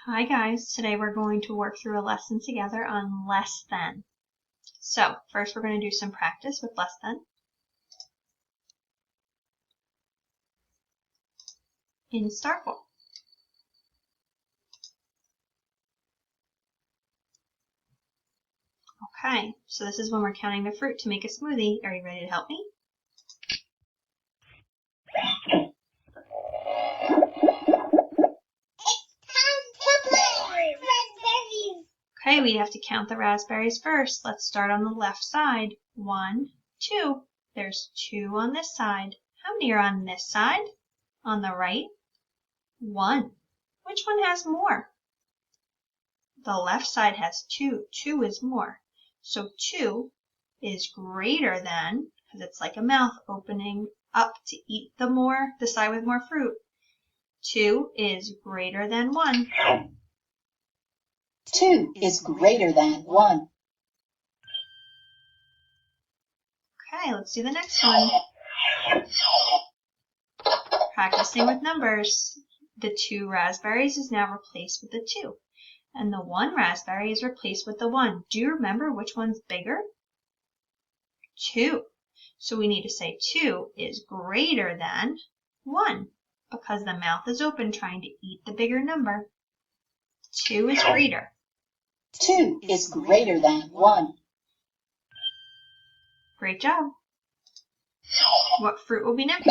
Hi guys, today we're going to work through a lesson together on less than. So first we're going to do some practice with less than. In Starful. Okay, so this is when we're counting the fruit to make a smoothie. Are you ready to help me? Okay, we have to count the raspberries first. Let's start on the left side. 1, 2. There's 2 on this side. How many are on this side? On the right? 1. Which one has more? The left side has 2. 2 is more. So 2 is greater than, because it's like a mouth opening up to eat the side with more fruit. 2 is greater than 1. 2 is greater than 1. Okay, let's do the next one. Practicing with numbers. The 2 raspberries is now replaced with the 2. And the 1 raspberry is replaced with the 1. Do you remember which one's bigger? 2. So we need to say 2 is greater than 1 because the mouth is open trying to eat the bigger number. 2 is greater. 2 is greater than 1. Great job. What fruit will be next?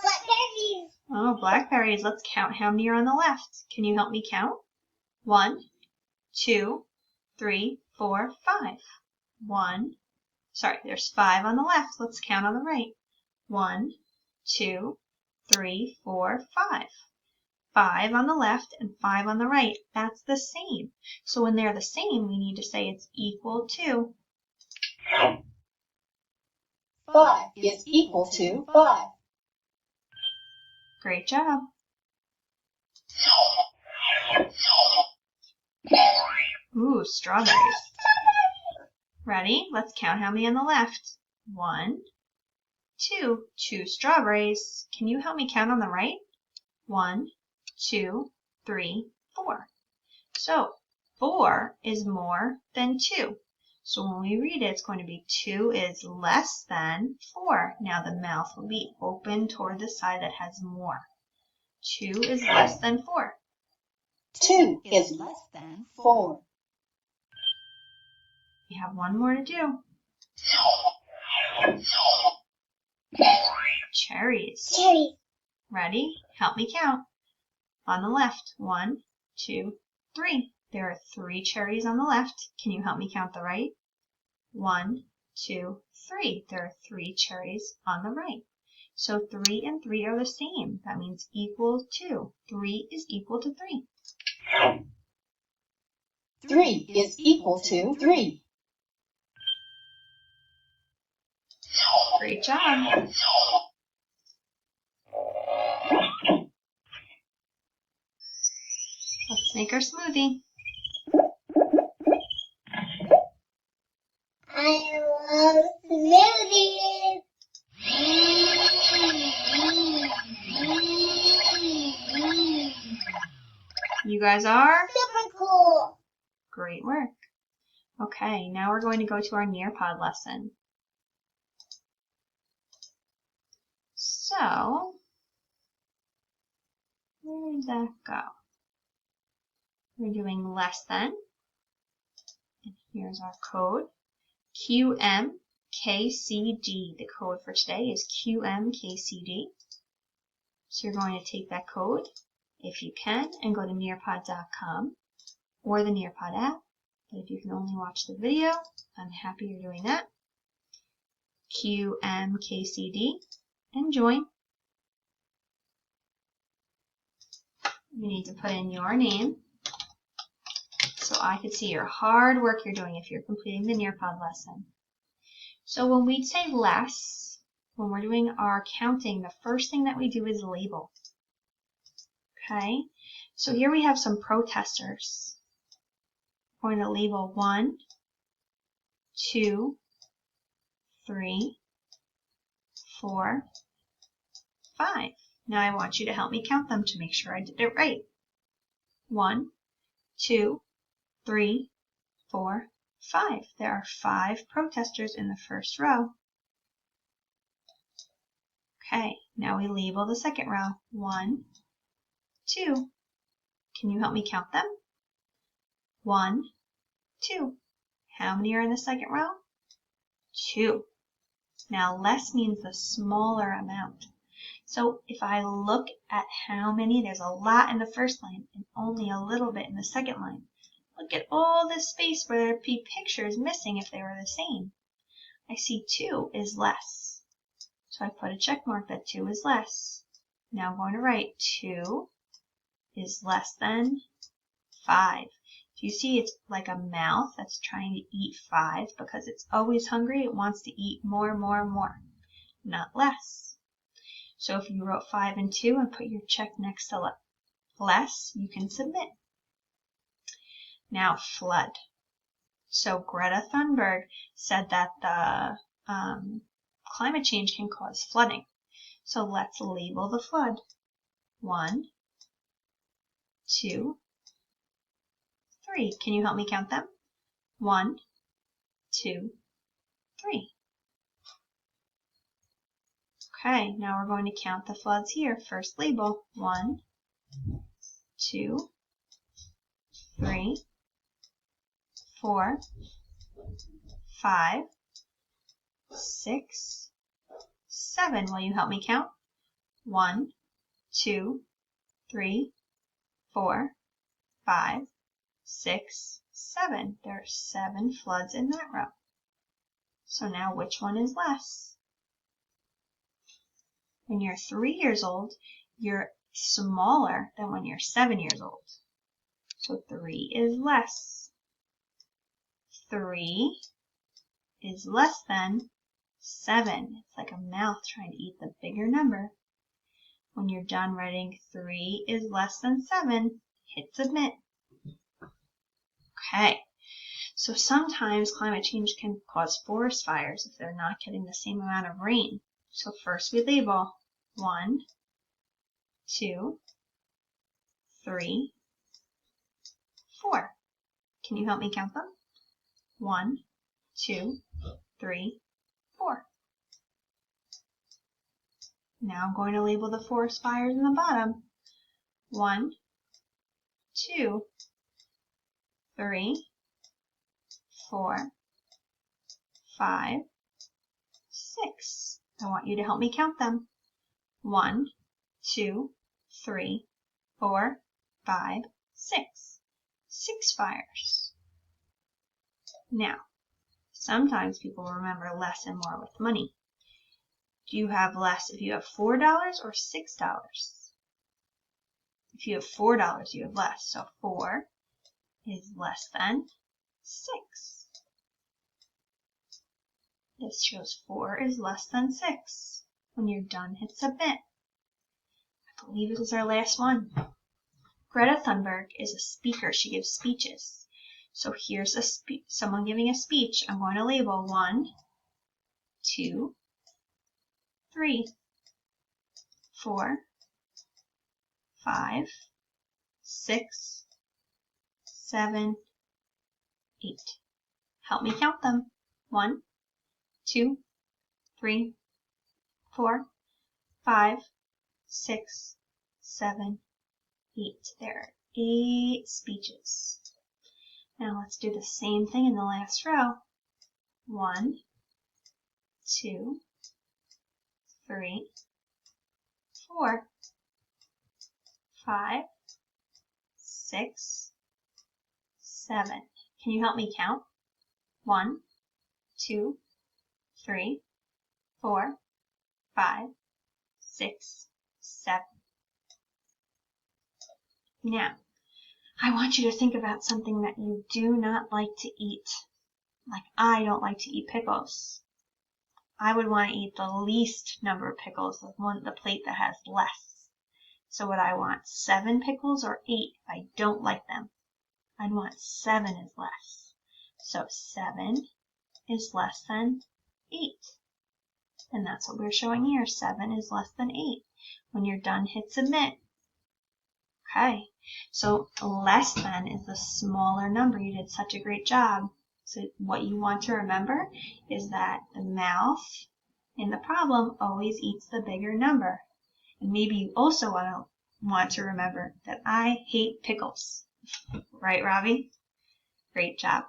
Blackberries. Oh, blackberries. Let's count how many are on the left. Can you help me count? 1, 2, 3, 4, 5. There's 5 on the left. Let's count on the right. 1, 2, 3, 4, 5. 5 on the left and 5 on the right. That's the same. So when they're the same, we need to say it's equal to. 5 is equal to 5. Great job. Ooh, strawberries. Ready? Let's count how many on the left. 1, 2. 2 strawberries. Can you help me count on the right? 1, 2, 3, 4. So 4 is more than 2. So when we read it, it's going to be 2 is less than 4. Now the mouth will be open toward the side that has more. 2 is less than 4. 2 is less than 4. We have one more to do. Cherries. Cherries. Ready? Help me count. On the left, 1, 2, 3. There are 3 cherries on the left. Can you help me count the right? 1, 2, 3. There are 3 cherries on the right. So 3 and 3 are the same. That means equal to. 3 is equal to 3. 3 is equal to 3. Great job. Let's make our smoothie. I love smoothies. You guys are? Super cool. Great work. Okay, now we're going to go to our Nearpod lesson. So, where did that go? We're doing less than. And here's our code. QMKCD. The code for today is QMKCD. So you're going to take that code, if you can, and go to nearpod.com or the Nearpod app. But if you can only watch the video, I'm happy you're doing that. QMKCD and join. You need to put in your name so I could see your hard work you're doing if you're completing the Nearpod lesson. So when we say less, when we're doing our counting, the first thing that we do is label. Okay? So here we have some protesters. We're going to label 1, 2, 3, 4, 5. Now I want you to help me count them to make sure I did it right. 1, 2, 3, 4, 5. There are 5 protesters in the first row. Okay, now we label the second row. 1, 2. Can you help me count them? 1, 2. How many are in the second row? 2. Now less means the smaller amount. So if I look at how many, there's a lot in the first line and only a little bit in the second line. Look at all this space where there'd be pictures missing if they were the same. I see 2 is less. So I put a check mark that 2 is less. Now I'm going to write 2 is less than 5. Do you see it's like a mouth that's trying to eat 5 because it's always hungry. It wants to eat more, more, more, not less. So if you wrote 5 and 2 and put your check next to less, you can submit. Now flood. So Greta Thunberg said that the climate change can cause flooding. So let's label the flood. 1, 2, 3. Can you help me count them? 1, 2, 3. Okay, now we're going to count the floods here. First label. 1, 2, 3, 4, 5, 6, 7. Will you help me count? 1, 2, 3, 4, 5, 6, 7. There are 7 floods in that row. So now which one is less? When you're 3 years old, you're smaller than when you're 7 years old. So 3 is less. 3 is less than 7. It's like a mouth trying to eat the bigger number. When you're done writing 3 is less than 7, hit submit. Okay, so sometimes climate change can cause forest fires if they're not getting the same amount of rain. So first we label 1, 2, 3, 4. Can you help me count them? 1, 2, 3, 4. Now I'm going to label the forest fires in the bottom. 1, 2, 3, 4, 5, 6. I want you to help me count them. 1, 2, 3, 4, 5, 6. 6 fires. Now, sometimes people remember less and more with money. Do you have less if you have $4 or $6? If you have $4, you have less. So 4 is less than 6. This shows 4 is less than 6. When you're done, hit submit. I believe it is our last one. Greta Thunberg is a speaker. She gives speeches. So here's someone giving a speech. I'm going to label 1, 2, 3, 4, 5, 6, 7, 8. Help me count them. 1, 2, 3, 4, 5, 6, 7, 8. There are 8 speeches. Now let's do the same thing in the last row. 1, 2, 3, 4, 5, 6, 7. Can you help me count? 1, 2, 3, 4, 5, 6, 7. Now, I want you to think about something that you do not like to eat. Like I don't like to eat pickles. I would want to eat the least number of pickles, the plate that has less. So would I want 7 pickles or 8 if I don't like them? I'd want 7 is less. So 7 is less than 8. And that's what we're showing here. 7 is less than 8. When you're done, hit submit. Okay, so less than is the smaller number. You did such a great job. So what you want to remember is that the mouth in the problem always eats the bigger number. And maybe you also want to remember that I hate pickles. Right, Robbie? Great job.